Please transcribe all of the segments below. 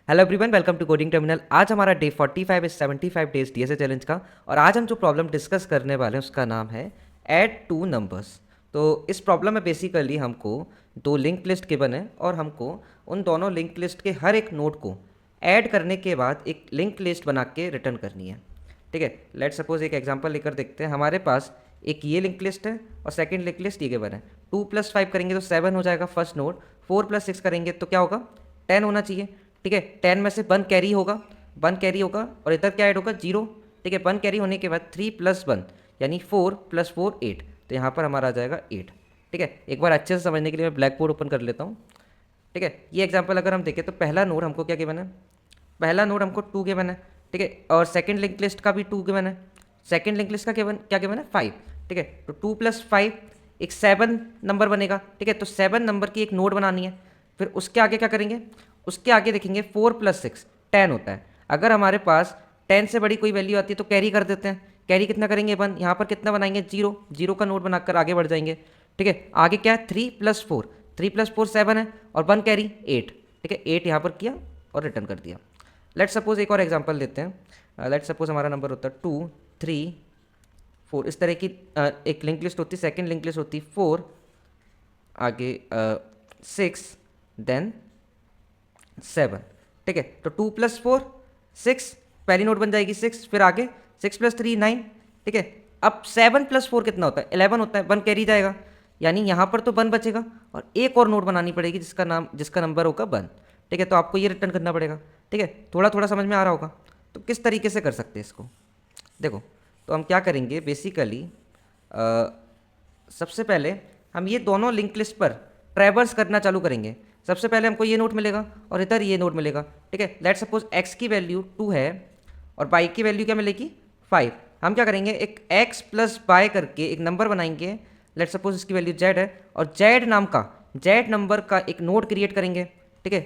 Hello everyone, welcome to coding terminal. आज हमारा day 45 is 75 days DSA challenge का। और आज हम जो प्रॉब्लम डिस्कस करने वाले हैं उसका नाम है ऐड टू नंबर्स। तो इस प्रॉब्लम में बेसिकली हमको दो लिंक लिस्ट गिवन है और हमको उन दोनों लिंक लिस्ट के हर एक नोड को ऐड करने के बाद एक लिंक लिस्ट बना के रिटर्न करनी है। ठीक है, लेट सपोज एक एग्जांपल लेकर देखते हैं। हमारे पास एक ये लिंक लिस्ट है और सेकंड लिंक लिस्ट ये गिवन है। 2+5 करेंगे तो 7 हो जाएगा फर्स्ट नोड। 4+6 करेंगे तो क्या होगा, 10 होना चाहिए। ठीक है, 10 में से 1 कैरी होगा, 1 कैरी होगा और इधर क्या ऐड होगा, 0। ठीक है, 1 कैरी होने के बाद 3+1 यानी 4+4 8, तो यहाँ पर हमारा आ जाएगा 8। ठीक है, एक बार अच्छे से समझने के लिए मैं ब्लैक बोर्ड ओपन कर लेता हूँ। ठीक है, ये एग्जांपल अगर हम देखें तो पहला नोड हमको क्या गिवन है, पहला नोड हमको 2 गिवन है। ठीक है, और सेकंड लिंक लिस्ट का भी 2 गिवन है। सेकंड लिंक लिस्ट का क्या गिवन है, 5। ठीक है, तो 2+5 एक 7 नंबर बनेगा। ठीक है, तो 7 नंबर की एक नोड बनानी है। फिर उसके आगे क्या करेंगे, उसके आगे देखेंगे 4+6 10 होता है। अगर हमारे पास 10 से बड़ी कोई वैल्यू आती है तो कैरी कर देते हैं। कैरी कितना करेंगे, 1। यहाँ पर कितना बनाएंगे, 0। 0 का नोड बनाकर आगे बढ़ जाएंगे। ठीक है, आगे क्या है, 3+4, 3+4 7 है और 1 कैरी 8। ठीक है, 8 यहाँ पर किया और रिटर्न कर दिया। लेट सपोज एक और एग्जांपल लेते हैं। लेट सपोज हमारा नंबर होता है 2 3 4। इस तरह की एक लिंक लिस्ट होती, सेकंड लिंक लिस्ट होती 4, आगे 6, देन 7। ठीक है, तो 2+4 6, पहली नोट बन जाएगी 6। फिर आगे 6+3 9। ठीक है, अब 7+4 कितना होता है, 11 होता है। 1 कैरी जाएगा यानी यहाँ पर तो 1 बचेगा और एक और नोट बनानी पड़ेगी जिसका नंबर होगा 1। ठीक है, तो आपको ये रिटर्न करना पड़ेगा। ठीक है, थोड़ा थोड़ा समझ में आ रहा होगा। तो किस तरीके से कर सकते हैं इसको, देखो। तो हम क्या करेंगे बेसिकली, सबसे पहले हम ये दोनों लिंक लिस्ट पर ट्रैवर्स करना चालू करेंगे। सबसे पहले हमको ये नोट मिलेगा और इधर ये नोट मिलेगा। ठीक है, लेट सपोज x की वैल्यू 2 है और y की वैल्यू क्या मिलेगी, 5। हम क्या करेंगे, एक x प्लस y करके एक नंबर बनाएंगे। लेट सपोज इसकी वैल्यू z है और z नाम का, z नंबर का एक नोड क्रिएट करेंगे। ठीक है,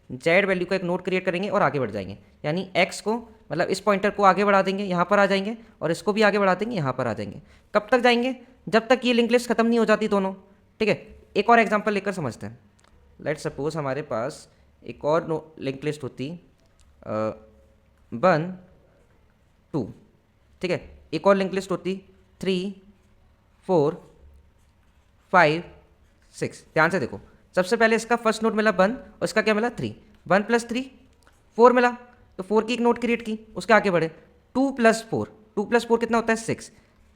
z वैल्यू का एक नोड क्रिएट करेंगे और आगे बढ़ जाएंगे। यानी x को, मतलब इस पॉइंटर को आगे बढ़ा देंगे, यहाँ पर आ जाएंगे, और इसको भी आगे बढ़ा देंगे, यहाँ पर आ जाएंगे। कब तक जाएंगे, जब तक ये लिंक लिस्ट खत्म नहीं हो जाती दोनों। ठीक है, एक और एग्जांपल लेकर समझते हैं। लेट सपोज हमारे पास एक और लिंक लिस्ट होती 1 2। ठीक है, एक और लिंक लिस्ट होती 3 4 5 6। ध्यान से देखो, सबसे पहले इसका फर्स्ट नोड मिला 1 और इसका क्या मिला 3। 1+3 4 मिला, तो 4 की एक नोड क्रिएट की, उसके आगे बढ़े। 2+4, 2+4 कितना होता है 6।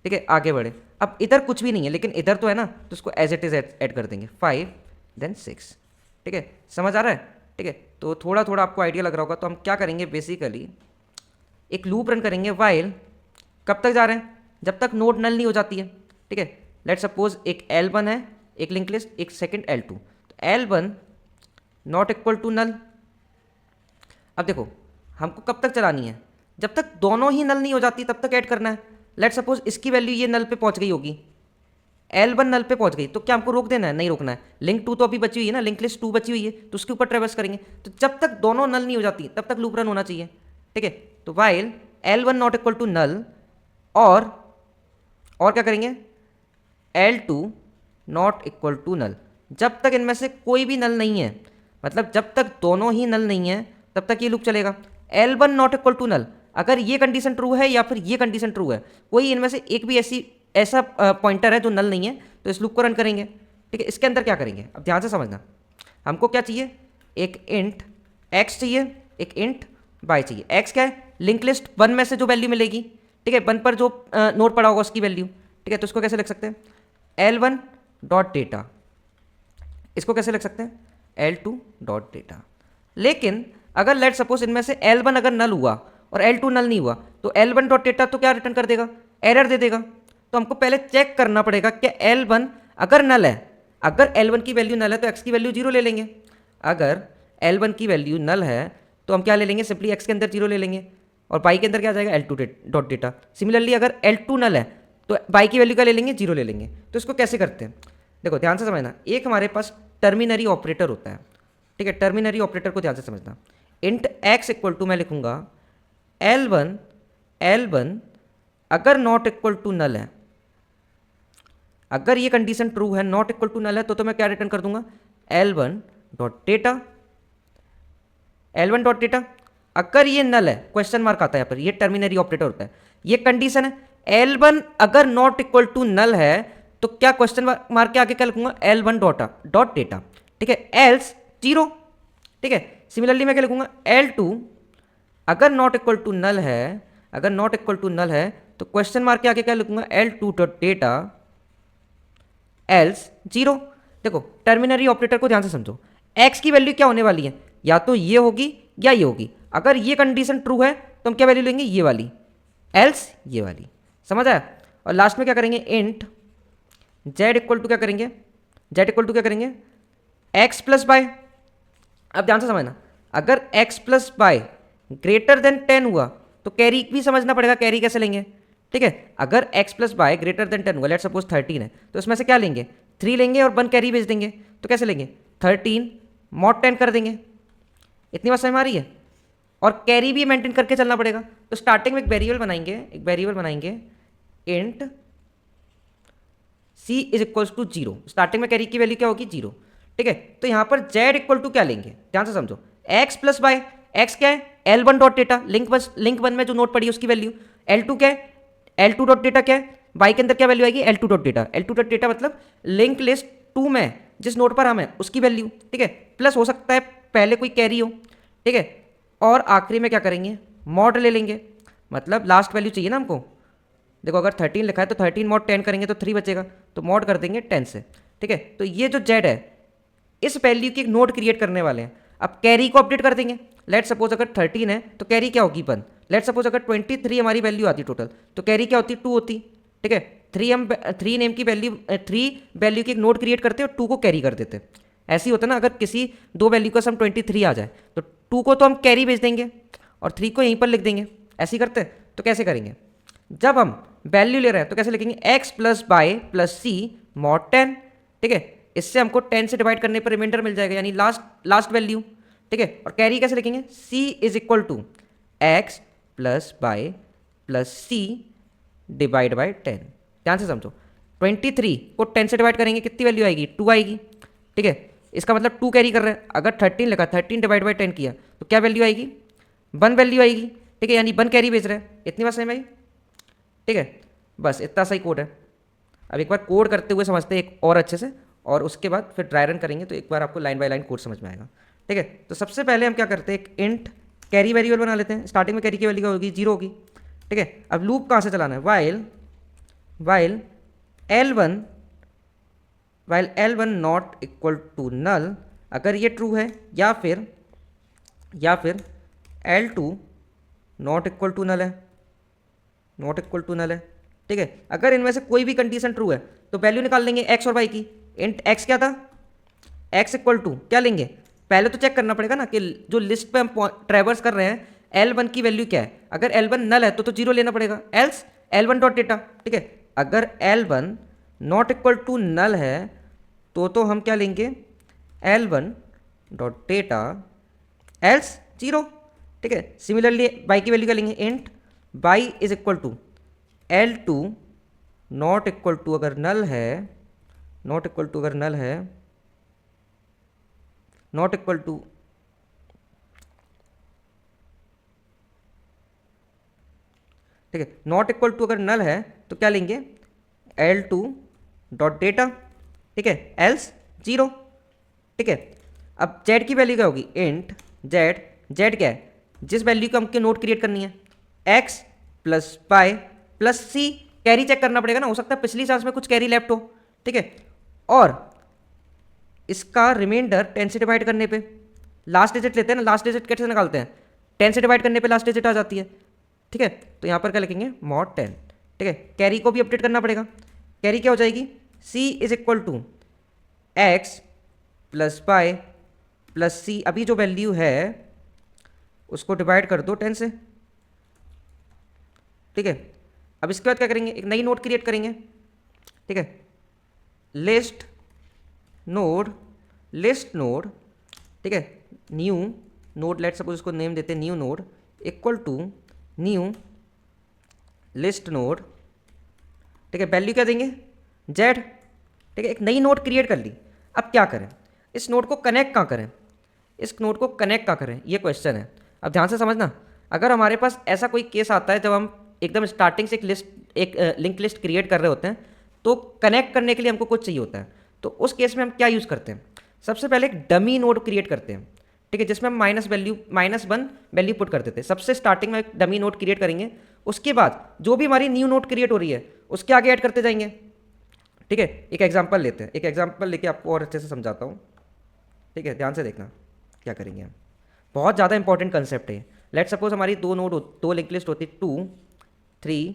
ठीक है, आगे बढ़े। अब इधर कुछ भी नहीं है लेकिन इधर तो है ना, तो उसको एज इट इज ऐड कर देंगे, 5 देन 6। ठीक है, समझ आ रहा है। ठीक है, तो थोड़ा थोड़ा आपको आइडिया लग रहा होगा। तो हम क्या करेंगे बेसिकली, एक लूप रन करेंगे वाइल, कब तक जा रहे हैं, जब तक नोड नल नहीं हो जाती है। ठीक है, लेट सपोज एक L1 है, एक लिंक लिस्ट, एक सेकंड L2। तो L1 नॉट इक्वल टू नल। अब देखो, हमको कब तक चलानी है, जब तक दोनों ही नल नहीं हो जाती तब तक ऐड करना है। लेट सपोज इसकी वैल्यू ये नल पे पहुंच गई होगी, L1 नल पे पहुंच गई, तो क्या हमको रोक देना है, नहीं रोकना है। लिंक 2 तो अभी बची हुई है ना, लिंक लिस्ट 2 बची हुई है, तो उसके ऊपर ट्रेवर्स करेंगे। तो जब तक दोनों नल नहीं हो जाती तब तक लूप रन होना चाहिए। ठीक है, तो while L1 not equal to null, और क्या करेंगे, L2 नॉट इक्वल टू नल। जब तक इनमें से कोई भी नल नहीं है, मतलब जब तक दोनों ही नल नहीं है तब तक ये लूप चलेगा। L1 not equal to null, अगर ये कंडीशन ट्रू है या फिर ये कंडीशन ट्रू है, कोई इनमें से एक भी ऐसा पॉइंटर है जो नल नहीं है, तो इस लूप को रन करेंगे। ठीक है, इसके अंदर क्या करेंगे, अब ध्यान से समझना। हमको क्या चाहिए, एक इंट x चाहिए, एक इंट y चाहिए। x क्या है, लिंक लिस्ट 1 में से जो वैल्यू मिलेगी। ठीक है, 1 पर जो नोड पड़ा होगा उसकी वैल्यू। ठीक है, तो इसको कैसे लिख सकते हैं, L1 डॉट डेटा। इसको कैसे लिख सकते हैं, L2 डॉट डेटा। लेकिन अगर लेट सपोज इनमें से L1 अगर नल हुआ और L2 नल नहीं हुआ, तो L1 डॉट डेटा तो क्या रिटर्न कर देगा, एरर दे देगा। तो हमको पहले चेक करना पड़ेगा कि L1 अगर नल है, अगर L1 की वैल्यू नल है तो x की वैल्यू 0 ले लेंगे। अगर L1 की वैल्यू नल है तो हम क्या ले लेंगे, सिंपली x के अंदर 0 ले लेंगे और y के अंदर क्या आ जाएगा, L2 डॉट डेटा। सिमिलरली अगर L2 नल है तो y की वैल्यू क्या ले लेंगे, 0 ले लेंगे। तो इसको कैसे करते हैं, देखो ध्यान से समझना। एक हमारे पास टर्मिनरी ऑपरेटर होता है। ठीक है, टर्मिनरी ऑपरेटर को ध्यान से समझना। इंट x इक्वल टू मैं लिखूंगा L1 अगर नॉट इक्वल टू नल है, अगर ये कंडीशन ट्रू है, नॉट इक्वल टू नल है, तो मैं क्या रिटर्न कर दूंगा, L1 dot data. L1 dot data, अगर ये नल है, क्वेश्चन मार्क आता है यहाँ पर, ये टर्मिनरी ऑपरेटर होता है, ये कंडीशन है। L1 अगर नॉट इक्वल टू नल है तो क्या क्वेश्चन मार्क के आगे क्या लिखूंगा, L1 डॉट डेटा, ठीक है, एल्स जीरो, ठीक है। सिमिलरली मैं क्या लिखूंगा, L2 अगर नॉट इक्वल टू नल है, अगर नॉट इक्वल टू नल है तो क्वेश्चन मार्क के आगे क्या लिखूंगा, L2 dot data else zero. देखो टर्मिनरी ऑपरेटर को ध्यान से समझो, x की वैल्यू क्या होने वाली है, या तो ये होगी या ये होगी। अगर ये कंडीशन ट्रू है तो हम क्या वैल्यू लेंगे, ये वाली, एल्स ये वाली, समझ आया। और लास्ट में क्या करेंगे, इंट z इक्वल टू क्या करेंगे, z इक्वल टू क्या करेंगे, x प्लस बाय। अब ध्यान से समझना, अगर x plus bye greater than 10 हुआ तो कैरी भी समझना पड़ेगा, कैरी कैसे लेंगे, ठीक है। अगर x plus bye greater than 10 हुआ, लेट सपोज 13 है, तो इसमें से क्या लेंगे, 3 लेंगे और 1 कैरी भेज देंगे। तो कैसे लेंगे, 13 मॉड 10 कर देंगे। इतनी बात समझ में आ रही है। और कैरी भी मेंटेन करके चलना पड़ेगा। तो स्टार्टिंग में एक वेरिएबल बनाएंगे int c is equals to 0। Starting में कैरी की वैल्यू क्या होगी, 0, ठीक है। तो यहां पर z इक्वल टू क्या लेंगे, ध्यान से समझो, x प्लस बाय, x क्या है, L1 dot data, link one में जो नोट पड़ी है उसकी वैल्यू, L2 क्या है, L2 डॉट डेटा क्या है, y के अंदर क्या वैल्यू आएगी, L2 dot data, L2 dot data मतलब लिंक लिस्ट 2 में जिस नोट पर हम है उसकी वैल्यू, ठीक है। प्लस हो सकता है पहले कोई कैरी हो, ठीक है। और आखिरी में क्या करेंगे, मॉड ले लेंगे, मतलब लास्ट वैल्यू चाहिए ना हमको। देखो अगर 13 लिखा है तो 13 मॉड 10 करेंगे तो 3 बचेगा, तो मॉड कर देंगे 10 से, ठीक है। तो ये जो z है इस वैल्यू की एक नोड क्रिएट करने वाले हैं। अब कैरी को अपडेट कर देंगे। लेट सपोज अगर 13 है तो कैरी क्या होगी 1। लेट सपोज अगर 23 हमारी वैल्यू आती टोटल, तो कैरी क्या होती 2 होती, ठीक है। 3 नेम की वैल्यू, 3 वैल्यू की एक नोड क्रिएट करते और 2 को कैरी कर देते। ऐसे ही होता ना, अगर किसी दो वैल्यू का सम 23 आ जाए तो 2 को तो हम कैरी भेज देंगे और 3 को यहीं पर लिख देंगे। ऐसे ही करते हैं। तो कैसे करेंगे, जब हम वैल्यू ले रहे हैं तो कैसे लिखेंगे, x plus bye plus c mod 10, ठीक है। इससे हमको 10 से डिवाइड करने पर रिमाइंडर मिल जाएगा, यानी लास्ट वैल्यू, ठीक है। और कैरी कैसे लिखेंगे, c is equal to x plus bye plus C divide by 10। ध्यान से समझो, 23 को 10 से डिवाइड करेंगे कितनी वैल्यू आएगी, 2 आएगी, ठीक है। इसका मतलब 2 कैरी कर रहे हैं। अगर 13 लिखा, 13 डिवाइड बाय 10 किया तो क्या वैल्यू आएगी, 1 वैल्यू आएगी, ठीक है। यानी 1 कैरी भेज रहे हैं। इतनी बात समझ में आई, ठीक है। बस इतना सही कोड है। अब एक बार कोड करते हुए समझते हैं एक और अच्छे से, और उसके बाद फिर ड्राई रन करेंगे तो एक बार आपको लाइन बाय लाइन कोड समझ में आएगा, ठीक है। तो सबसे पहले हम क्या करते हैं, एक इंट कैरी वेरिएबल बना लेते हैं। स्टार्टिंग में कैरी की वैल्यू क्या होगी, 0 होगी, ठीक है। अब लूप कहाँ से चलाना है, while L1 not equal to null, अगर ये ट्रू है, या फिर L2 not equal to null है, ठीक है। अगर इनमें से कोई भी कंडीशन ट्रू है तो वैल्यू निकाल लेंगे x और y की। इंट x क्या था, x इक्वल टू क्या लेंगे, पहले तो चेक करना पड़ेगा ना कि जो लिस्ट पे हम ट्रैवर्स कर रहे हैं L1 की वैल्यू क्या है। अगर L1 नल है तो 0 लेना पड़ेगा, एल्स L1 डॉट डेटा, ठीक है। अगर L1 not equal to null है तो हम क्या लेंगे, L1 डॉट डेटा एल्स 0, ठीक है। सिमिलरली y की वैल्यू क्या लेंगे, int y is equal to L2 not equal to अगर नल है, नॉट इक्वल टू ठीक है, नॉट इक्वल टू अगर नल है तो क्या लेंगे, L2 डॉट डेटा, ठीक है, एल्स 0, ठीक है। अब z की वैल्यू क्या होगी, इंट z क्या है, जिस वैल्यू को हमको नोट क्रिएट करनी है, x plus bye plus c, carry check करना पड़ेगा ना, हो सकता है पिछली चांस में कुछ कैरी लेफ्ट हो, ठीक है। और इसका रिमाइंडर 10 से डिवाइड करने पे, लास्ट डिजिट लेते हैं ना, लास्ट डिजिट कैसे निकालते हैं, 10 से डिवाइड करने पे लास्ट डिजिट आ जाती है, ठीक है। तो यहाँ पर क्या लिखेंगे, मॉड 10, ठीक है। कैरी को भी अपडेट करना पड़ेगा। कैरी क्या हो जाएगी, c is equal to x plus bye plus C, अभी जो वैल्यू है उसको डिवाइड कर दो 10 से, ठीक है। अब इसके बाद क्या करेंगे, एक नई नोड क्रिएट करेंगे, ठीक है। लिस्ट नोड, ठीक है, न्यू नोड, लेट सपोज इसको नेम देते हैं new node equal to new list node, ठीक है। वैल्यू क्या देंगे, z, ठीक है। एक नई नोड क्रिएट कर ली। अब क्या करें, इस नोड को कनेक्ट कहाँ करें, इस नोड को कनेक्ट कहाँ करें, ये क्वेश्चन है। अब ध्यान से समझना, अगर हमारे पास ऐसा कोई केस आता है जब हम एकदम स्टार्टिंग से एक लिंक लिस्ट क्रिएट कर रहे होते हैं, तो कनेक्ट करने के लिए हमको कुछ चाहिए होता है। तो उस केस में हम क्या यूज़ करते हैं, सबसे पहले एक डमी नोड क्रिएट करते हैं, ठीक है, जिसमें हम -1 वैल्यू पुट करते थे। सबसे स्टार्टिंग में एक डमी नोड क्रिएट करेंगे, उसके बाद जो भी हमारी न्यू नोड क्रिएट हो रही है उसके आगे ऐड करते जाएंगे, ठीक है। एक एग्जांपल लेते हैं, एक एग्जांपल लेके आपको और अच्छे से समझाता हूँ, ठीक है, ध्यान से देखना क्या करेंगे हम। बहुत ज़्यादा इंपॉर्टेंट कंसेप्ट है। लेट सपोज हमारी दो लिंक लिस्ट होती 2 3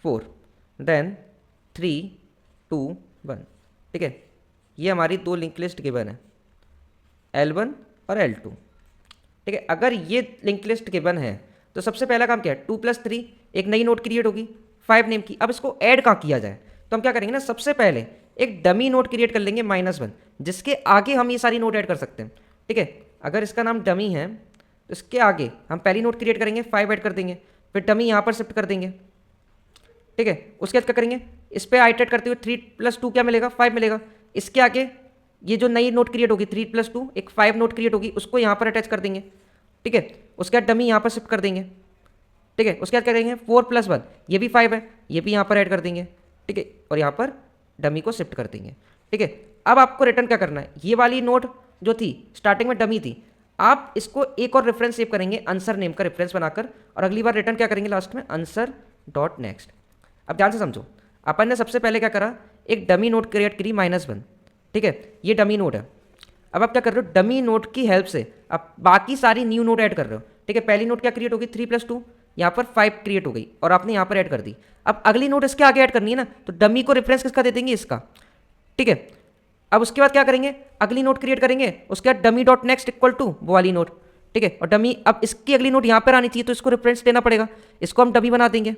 4, देन 3 2 1, ठीक है। ये हमारी दो लिंक लिस्ट गिवन है, L1 और L2, ठीक है। अगर ये लिंक लिस्ट गिवन है तो सबसे पहला काम क्या है, 2+3 एक नई नोड क्रिएट होगी 5 नेम की। अब इसको ऐड कहाँ किया जाए, तो हम क्या करेंगे ना, सबसे पहले एक डमी नोड क्रिएट कर लेंगे -1, जिसके आगे हम ये सारी नोड ऐड कर सकते हैं, ठीक है। अगर इसका नाम डमी है तो इसके आगे हम पहली नोड क्रिएट करेंगे, 5 ऐड कर देंगे, फिर डमी यहाँ पर शिफ्ट कर देंगे, ठीक है। उसके बाद क्या करेंगे, इस पर आइटरेट करते हुए 3+2 क्या मिलेगा, 5 मिलेगा। इसके आगे ये जो नई नोट क्रिएट होगी 3+2 एक 5 नोट क्रिएट होगी, उसको यहाँ पर अटैच कर देंगे, ठीक है। उसके बाद डमी यहाँ पर शिफ्ट कर देंगे, ठीक है। उसके बाद क्या करेंगे 4+1 ये भी 5 है, ये भी यहाँ पर ऐड कर देंगे, ठीक है, और यहाँ पर डमी को शिफ्ट कर देंगे, ठीक है। अब आपको रिटर्न क्या करना है, ये वाली नोट जो थी स्टार्टिंग में डमी थी, आप इसको एक और रेफरेंस सेव करेंगे आंसर नेम का रेफरेंस बनाकर, और अगली बार रिटर्न क्या करेंगे लास्ट में, आंसर डॉट नेक्स्ट। अब ध्यान से समझो, अपन ने सबसे पहले क्या करा, एक डमी नोट क्रिएट करी -1, ठीक है, ये डमी नोट है। अब आप क्या कर रहे हो, डमी नोट की हेल्प से आप बाकी सारी न्यू नोट ऐड कर रहे हो, ठीक है। पहली नोट क्या क्रिएट होगी 3+2, यहाँ पर 5 क्रिएट हो गई और आपने यहाँ पर ऐड कर दी। अब अगली नोट इसके आगे ऐड करनी है ना, तो डमी को रेफरेंस किसका दे देंगे, इसका, ठीक है। अब उसके बाद क्या करेंगे, अगली नोट क्रिएट करेंगे, उसके बाद dummy dot next equal to वो वाली नोट, ठीक है। और डमी, अब इसकी अगली नोट यहाँ पर आनी चाहिए तो इसको रेफरेंस देना पड़ेगा, इसको हम डमी बना देंगे,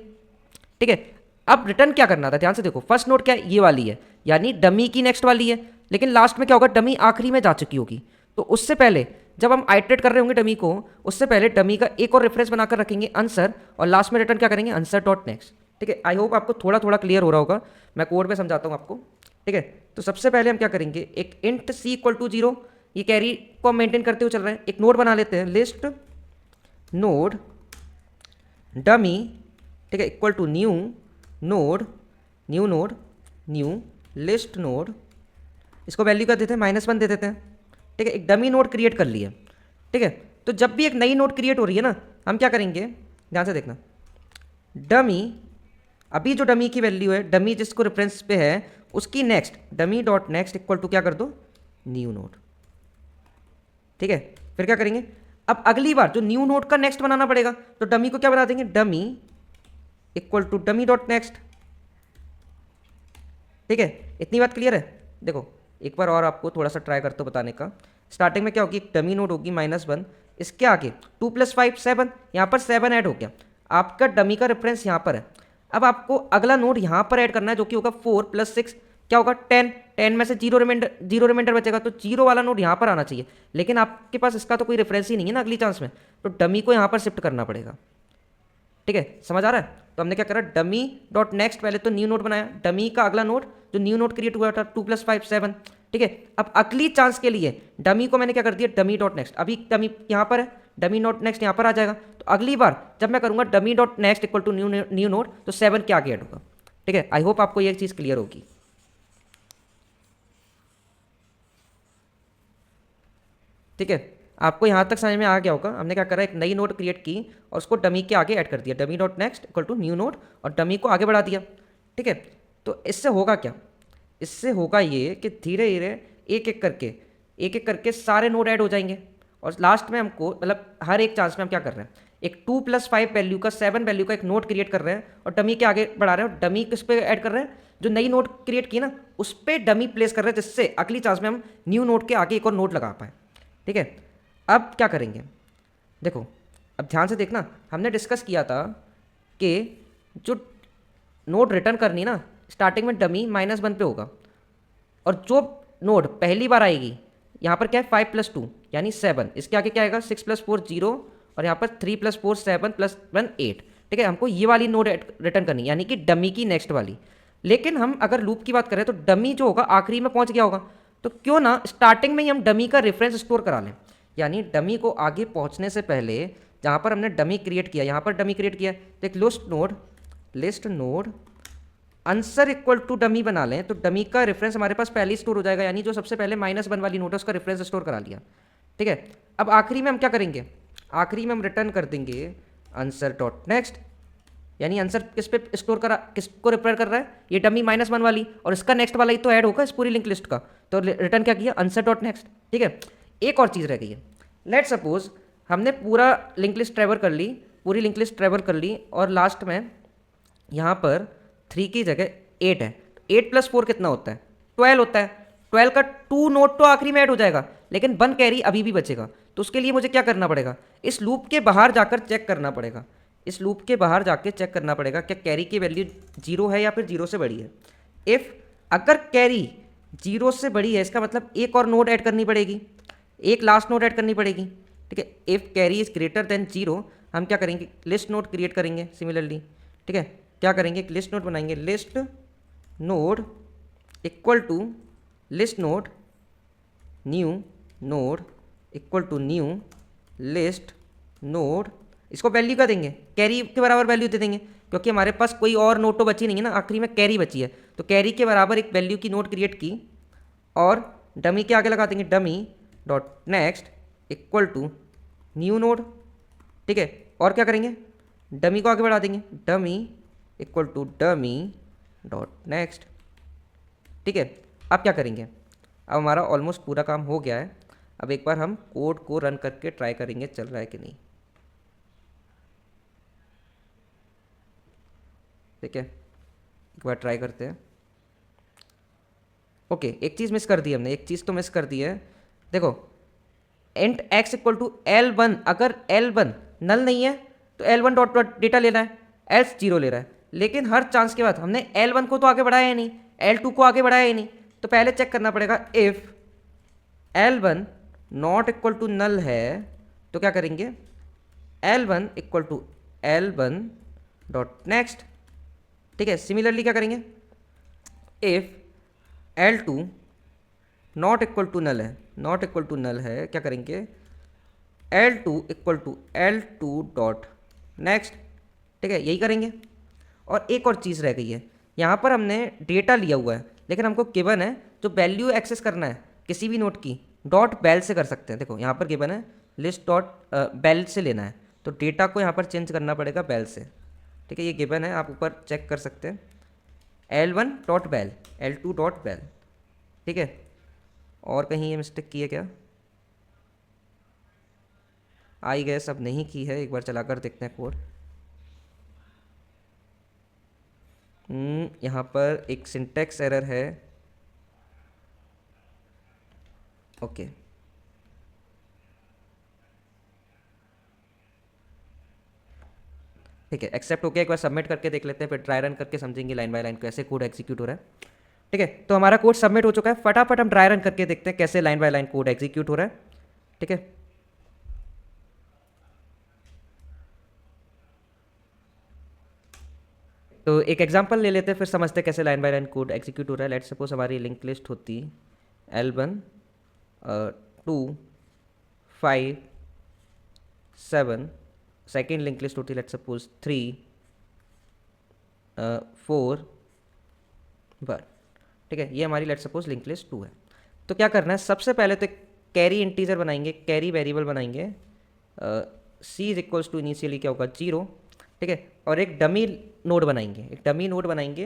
ठीक है। अब रिटर्न क्या करना था, ध्यान से देखो, फर्स्ट नोट क्या है, ये वाली है, यानी डमी की नेक्स्ट वाली है, लेकिन लास्ट में क्या होगा, डमी आखिरी में जा चुकी होगी। तो उससे पहले जब हम आइटरेट कर रहे होंगे डमी को, उससे पहले डमी का एक और रेफरेंस बनाकर रखेंगे आंसर, और लास्ट में रिटर्न क्या करेंगे, आंसर डॉट नेक्स्ट, ठीक है। आई होप आपको थोड़ा थोड़ा क्लियर हो रहा होगा, मैं कोड में समझाता हूँ आपको, ठीक है। तो सबसे पहले हम क्या करेंगे, एक इंट c = 0, ये कैरी को हम मेंटेन करते हुए चल रहे हैं, एक नोड बना लेते हैं, लिस्ट नोड डमी, ठीक है, equal to new node new list node, इसको वैल्यू क्या देते हैं, -1 दे देते हैं, ठीक है। एक डमी नोड क्रिएट कर लिया, ठीक है। तो जब भी एक नई नोड क्रिएट हो रही है ना, हम क्या करेंगे, ध्यान से देखना, डमी, अभी जो डमी की वैल्यू है, डमी जिसको रेफरेंस पे है उसकी next, dummy dot next equal to क्या कर दो, न्यू नोड, ठीक है। फिर क्या करेंगे, अब अगली बार जो न्यू नोड का नेक्स्ट बनाना पड़ेगा, तो डमी को क्या बना देंगे, dummy equal to dummy dot next, ठीक है। इतनी बात क्लियर है। देखो एक बार और आपको थोड़ा सा ट्राई करते हो बताने का। स्टार्टिंग में क्या होगी, एक डमी नोड होगी -1, इसके आगे 2+5 7, यहाँ पर 7 ऐड हो गया, आपका डमी का रेफरेंस यहाँ पर है। अब आपको अगला नोड यहाँ पर ऐड करना है, जो कि होगा 4+6 क्या होगा 10 में से जीरो रिमाइंडर बचेगा, तो जीरो वाला नोड यहाँ पर आना चाहिए, लेकिन आपके पास इसका तो कोई रेफरेंस ही नहीं है ना अगली चांस में, तो डमी को यहाँ पर शिफ्ट करना पड़ेगा, ठीक है। समझ आ रहा है। तो हमने क्या करा, डमी डॉट नेक्स्ट, पहले तो न्यू नोड बनाया, डमी का अगला नोड जो न्यू नोड क्रिएट हुआ था 2+5 7, ठीक है। अब अगली चांस के लिए डमी को मैंने क्या कर दिया, डमी डॉट नेक्स्ट, अभी डमी यहाँ पर है, डमी डॉट नेक्स्ट यहाँ पर आ जाएगा, तो अगली बार जब मैं करूँगा dummy dot next equal to new node, तो 7 के आगे ऐड होगा, ठीक है। आई होप आपको ये चीज़ क्लियर होगी, ठीक है। आपको यहाँ तक समझ में आ गया होगा। हमने क्या करा, एक नई नोड क्रिएट की और उसको डमी के आगे ऐड कर दिया, dummy dot next equal to new node, और डमी को आगे बढ़ा दिया, ठीक है। तो इससे होगा क्या, इससे होगा ये कि धीरे धीरे एक एक करके सारे नोड ऐड हो जाएंगे, और लास्ट में हमको मतलब हर एक चांस में हम क्या कर रहे हैं, एक 2+5 वैल्यू का 7 वैल्यू का एक नोड क्रिएट कर रहे हैं और डमी के आगे बढ़ा रहे हैं, और डमी किस पे ऐड कर रहे हैं, जो नई नोड क्रिएट की ना उस पर डमी प्लेस कर रहे हैं, जिससे अगली चांस में हम न्यू नोड के आगे एक और नोड लगा पाए, ठीक है। अब क्या करेंगे, देखो अब ध्यान से देखना, हमने डिस्कस किया था कि जो नोड रिटर्न करनी ना स्टार्टिंग में डमी -1 पे होगा, और जो नोड पहली बार आएगी यहाँ पर क्या है 5+2 यानी 7, इसके आगे क्या आएगा 6+4 0, और यहाँ पर 3+4 7+1 8, ठीक है। हमको ये वाली नोड रिटर्न करनी यानी कि डमी की नेक्स्ट वाली। लेकिन हम अगर लूप की बात करें तो डमी जो होगा आखिरी में पहुँच गया होगा, तो क्यों ना स्टार्टिंग में ही हम डमी का रेफरेंस स्टोर करा लें, यानी डमी को आगे पहुंचने से पहले जहाँ पर हमने डमी क्रिएट किया, यहाँ पर डमी क्रिएट किया तो एक list node answer equal to dummy बना लें, तो डमी का रेफरेंस हमारे पास पहले ही स्टोर हो जाएगा, यानी जो सबसे पहले -1 वाली नोट है उसका रेफरेंस स्टोर करा लिया। ठीक है, अब आखिरी में हम क्या करेंगे, आखिरी में हम रिटर्न कर देंगे आंसर डॉट नेक्स्ट, यानी आंसर किस पे स्टोर करा, किसको रिपेयर कर रहा है, ये डमी -1 वाली, और इसका नेक्स्ट वाला ही तो ऐड होगा इस पूरी लिंक लिस्ट का, तो रिटर्न क्या किया, आंसर डॉट नेक्स्ट। ठीक है, एक और चीज़ रह गई है, लेट सपोज हमने पूरा लिंक लिस्ट ट्रैवल कर ली, पूरी लिंक लिस्ट ट्रैवल कर ली, और लास्ट में यहाँ पर 3 की जगह 8 है, 8 + 4 कितना होता है, 12 होता है। 12 का 2 नोट तो आखिरी में ऐड हो जाएगा, लेकिन 1 कैरी अभी भी बचेगा, तो उसके लिए मुझे क्या करना पड़ेगा, इस लूप के बाहर जाकर चेक करना पड़ेगा, इस लूप के बाहर जाके चेक करना पड़ेगा क्या कैरी की वैल्यू 0 है या फिर 0 से बड़ी है। इफ़ अगर कैरी 0 से बड़ी है, इसका मतलब एक और नोड ऐड करनी पड़ेगी, एक लास्ट नोड ऐड करनी पड़ेगी। ठीक है, if carry is greater than 0, हम क्या करेंगे, लिस्ट नोड क्रिएट करेंगे सिमिलरली। ठीक है, क्या करेंगे, एक लिस्ट नोड बनाएंगे, list node equal to list node new node equal to new list node, इसको वैल्यू क्या देंगे, कैरी के बराबर वैल्यू दे देंगे, क्योंकि हमारे पास कोई और नोट तो बची नहीं है ना, आखिरी में कैरी बची है, तो कैरी के बराबर एक वैल्यू की नोट क्रिएट की, और डमी के आगे लगा देंगे dummy dot next equal to new node. ठीक है, और क्या करेंगे, डमी को आगे बढ़ा देंगे, dummy equal to dummy dot next. ठीक है, अब क्या करेंगे, अब हमारा ऑलमोस्ट पूरा काम हो गया है, अब एक बार हम कोड को रन करके ट्राई करेंगे चल रहा है कि नहीं। ठीक है, एक बार ट्राई करते हैं। ओके, एक चीज़ मिस कर दी हमने, एक चीज़ तो मिस कर दी है, देखो int x equal to L1, अगर L1 नल नहीं है तो L1 डॉट डॉट डेटा लेना है, एल्स 0 ले रहा है, लेकिन हर चांस के बाद हमने L1 को तो आगे बढ़ाया ही नहीं, L2 को आगे बढ़ाया ही नहीं, तो पहले चेक करना पड़ेगा if L1 not equal to null है, तो क्या करेंगे, L1 equal to L1 dot next. ठीक है, सिमिलरली क्या करेंगे, if L2 not equal to null है, नॉट इक्वल टू नल है, क्या करेंगे, L2 equal to L2 dot next. ठीक है, यही करेंगे। और एक और चीज़ रह गई है, यहाँ पर हमने डेटा लिया हुआ है, लेकिन हमको गिवन है जो वैल्यू एक्सेस करना है किसी भी नोट की, डॉट बेल से कर सकते हैं। देखो यहाँ पर गिवन है लिस्ट डॉट बेल से लेना है, तो डेटा को यहाँ पर चेंज करना पड़ेगा बेल से। ठीक है, ये गिवन है, आप ऊपर चेक कर सकते हैं, L1 dot bell, L2 dot bell. ठीक है, और कहीं ये मिस्टेक की है क्या, आई गैस अब नहीं की है, एक बार चलाकर देखते हैं कोड। यहाँ पर एक सिंटैक्स एरर है। ओके, ठीक है, एक्सेप्ट हो गया, एक बार सबमिट करके देख लेते हैं, फिर ट्राई रन करके समझेंगे लाइन बाय लाइन कैसे कोड एग्जीक्यूट हो रहा है। ठीक है, तो हमारा कोड सबमिट हो चुका है, फटाफट हम ट्राई रन करके देखते हैं कैसे line by line code execute हो रहा है। ठीक है, तो एक एग्जांपल ले लेते हैं, फिर समझते हैं कैसे line by line code execute हो रहा है। लेट सपोज हमारी लिंक लिस्ट होती L1 2 5 7, सेकेंड लिंक लिस्ट होती लेट सपोज 3 4 1। ठीक है, ये हमारी लेट सपोज लिंक लिस्ट 2 है। तो क्या करना है, सबसे पहले तो कैरी इंटीजर बनाएंगे, कैरी वेरिएबल बनाएंगे, सी इज इक्वल्स टू इनिशियली क्या होगा 0। ठीक है, और एक डमी नोड बनाएंगे, एक डमी नोड बनाएंगे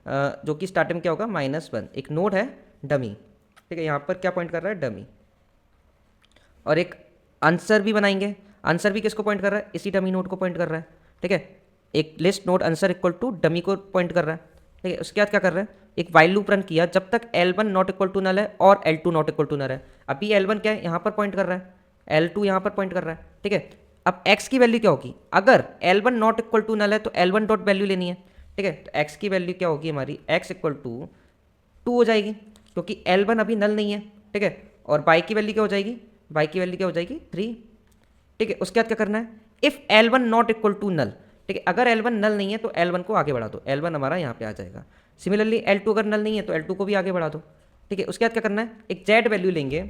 जो कि स्टार्टिंग में क्या होगा -1, एक नोड है डमी। ठीक है, यहाँ पर क्या पॉइंट कर रहा है, डमी। और एक आंसर भी बनाएंगे, आंसर भी किसको पॉइंट कर रहा है, इसी डमी नोड को पॉइंट कर रहा है। ठीक है, एक list node answer equal to dummy को पॉइंट कर रहा है। ठीक है, उसके बाद क्या कर रहा है, एक वाइल लूप रन किया जब तक L1 not equal to null है और L2 not equal to null है। अभी L1 क्या है, यहाँ पर पॉइंट कर रहा है, L2 यहाँ पर पॉइंट कर रहा है। ठीक है, अब x की वैल्यू क्या होगी, अगर L1 not equal to null है तो L1 डॉट वैल्यू लेनी है। ठीक है, तो x की वैल्यू क्या होगी हमारी, x इक्वल टू 2 हो जाएगी, क्योंकि L1 अभी नल नहीं है। ठीक है, और y की वैल्यू क्या हो जाएगी, y की वैल्यू क्या हो जाएगी 3। ठीक है, उसके बाद क्या करना है, if L1 not equal to null. ठीक है, अगर L1 नल नहीं है तो L1 को आगे बढ़ा दो, L1 हमारा यहाँ पे आ जाएगा। सिमिलरली L2 अगर नल नहीं है तो L2 को भी आगे बढ़ा दो। ठीक है, उसके बाद क्या करना है, एक जेड वैल्यू लेंगे,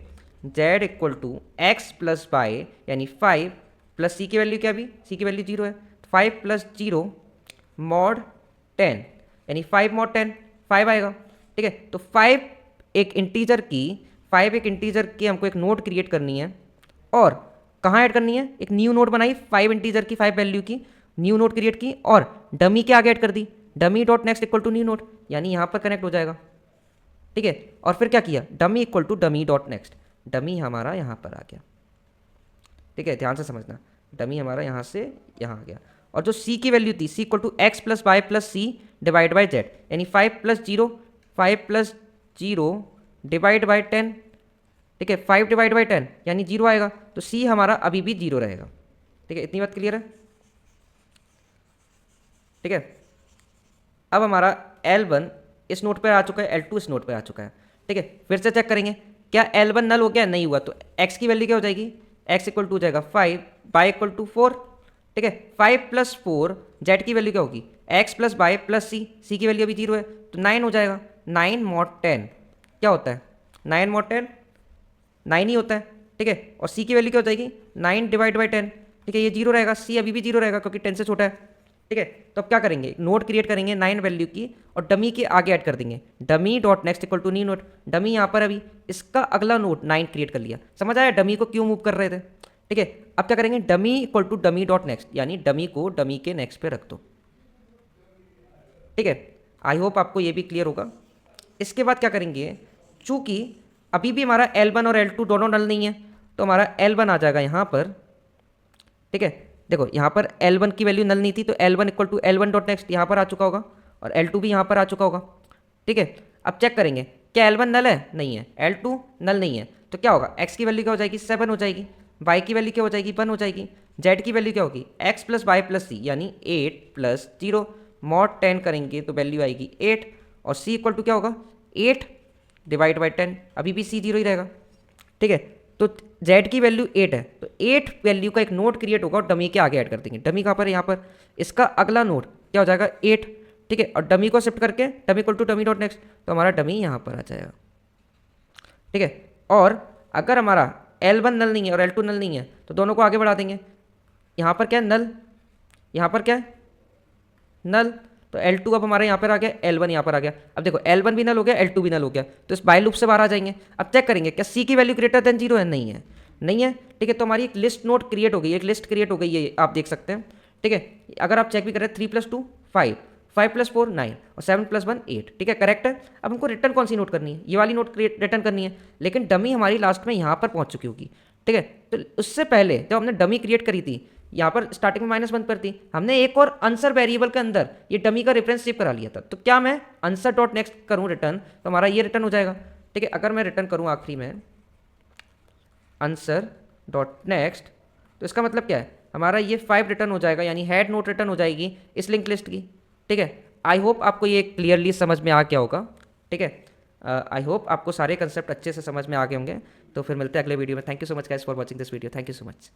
z equal to x plus y यानी 5 प्लस सी की वैल्यू क्या भी, सी की वैल्यू 0 है, 5 प्लस 0 मॉड 10 यानी 5 मॉड 10 5 आएगा। ठीक है, तो 5 एक इंटीजर की, 5 एक इंटीजर की हमको एक नोड क्रिएट करनी है और कहाँ ऐड करनी है, एक न्यू नोड बनाई 5 इंटीजर की 5 वैल्यू की न्यू नोड क्रिएट की और डमी के आगे ऐड कर दी, dummy dot next equal to new node यानी यहाँ पर कनेक्ट हो जाएगा। ठीक है, और फिर क्या किया, dummy equal to dummy dot next, dummy हमारा यहाँ पर आ गया। ठीक है, ध्यान से समझना, डमी हमारा यहाँ से यहाँ आ गया और जो सी की वैल्यू थी C equal to x plus Y plus C divide by Z यानी 5 प्लस 0 5 प्लस 0 डिवाइड बाई 10। ठीक है, 5 डिवाइड बाई 10 यानी 0 आएगा, तो सी हमारा अभी भी 0 रहेगा। ठीक है, इतनी बात क्लियर है। ठीक है, अब हमारा L1 इस नोट पर आ चुका है, L2 इस नोट पर आ चुका है। ठीक है, फिर से चेक करेंगे क्या L1 नल हो गया, नहीं हुआ, तो x की वैल्यू क्या हो जाएगी, x इक्वल टू हो जाएगा 5 बाई इक्वल टू 4। ठीक है, 5 प्लस 4 जेड की वैल्यू क्या होगी, x प्लस बाई प्लस सी, सी की वैल्यू अभी 0 है तो 9 हो जाएगा, 9 मॉड 10 क्या होता है, 9 मॉड 10 9 ही होता है। ठीक है, और सी की वैल्यू क्या हो जाएगी 9 डिवाइड बाई 10। ठीक है, ये 0 रहेगा, सी अभी भी 0 रहेगा क्योंकि 10 से छोटा है। ठीक है, तो अब क्या करेंगे, नोड क्रिएट करेंगे 9 वैल्यू की और डमी के आगे ऐड कर देंगे, dummy dot next equal to new node, dummy यहाँ पर अभी इसका अगला नोड 9 क्रिएट कर लिया। समझ आया डमी को क्यों मूव कर रहे थे। ठीक है, अब क्या करेंगे, dummy equal to dummy dot next यानी डमी को डमी के नेक्स्ट पे रख दो। ठीक है, आई होप आपको ये भी क्लियर होगा। इसके बाद क्या करेंगे, चूंकि अभी भी हमारा L1 और L2 दोनों नल नहीं है तो हमारा L1 आ जाएगा यहाँ पर। ठीक है, देखो यहाँ पर L1 की वैल्यू नल नहीं थी तो L1 equal to L1 dot next यहाँ पर आ चुका होगा और L2 भी यहाँ पर आ चुका होगा। ठीक है, अब चेक करेंगे क्या L1 नल है, नहीं है, L2 नल नहीं है, तो क्या होगा, x की वैल्यू क्या हो जाएगी 7 हो जाएगी, y की वैल्यू क्या हो जाएगी 1 हो जाएगी, z की वैल्यू क्या होगी x प्लस वाई प्लस सी यानी 8 प्लस 0 मॉड 10 करेंगे तो वैल्यू आएगी 8 और c इक्वल टू क्या होगा 8 डिवाइड बाई 10, अभी भी c 0 ही रहेगा। ठीक है, तो z की वैल्यू 8 है तो 8 वैल्यू का एक नोड क्रिएट होगा और डमी के आगे ऐड कर देंगे, डमी कहाँ पर है यहाँ पर, इसका अगला नोड क्या हो जाएगा 8। ठीक है, और डमी को शिफ्ट करके dummy equal to dummy dot next तो हमारा डमी यहाँ पर आ जाएगा। ठीक है, और अगर हमारा L1 नल नहीं है और L2 नल नहीं है तो दोनों को आगे बढ़ा देंगे, यहाँ पर क्या है नल, यहाँ पर क्या है नल, तो L2 अब हमारे यहाँ पर आ गया, L1 यहाँ पर आ गया। अब देखो L1 भी नल हो गया, L2 भी नल हो गया, तो इस बाय लूप से बाहर आ जाएंगे। अब चेक करेंगे क्या C की वैल्यू ग्रेटर देन 0 है, नहीं है, नहीं है। ठीक है, तो हमारी एक लिस्ट नोड क्रिएट हो गई, एक लिस्ट क्रिएट हो गई है, आप देख सकते हैं। ठीक है, अगर आप चेक भी करें 3 प्लस 2 5 5 प्लस 4 9 और 7 प्लस 1 8। ठीक है, करेक्ट है। अब हमको रिटर्न कौन सी नोट करनी है, ये वाली नोट रिटर्न करनी है, लेकिन डमी हमारी लास्ट में यहाँ पर पहुँच चुकी होगी। ठीक है, तो उससे पहले जब हमने डमी क्रिएट करी थी यहाँ पर स्टार्टिंग में -1 पर थी, हमने एक और आंसर वेरिएबल के अंदर ये डमी का रेफरेंस सेव करा लिया था, तो क्या मैं आंसर डॉट नेक्स्ट करूँ रिटर्न तो हमारा ये रिटर्न हो जाएगा। ठीक है, अगर मैं रिटर्न करूँ आखिरी में आंसर डॉट नेक्स्ट तो इसका मतलब क्या है, हमारा ये 5 रिटर्न हो जाएगा यानी हेड नोट रिटर्न हो जाएगी इस लिंक लिस्ट की। ठीक है, आई होप आपको ये क्लियरली समझ में आ गया होगा। ठीक है, आई होप आपको सारे कंसेप्ट अच्छे से समझ में आ गए होंगे। तो फिर मिलते हैं अगले वीडियो में। Thank you so much guys for watching this video, thank you so much.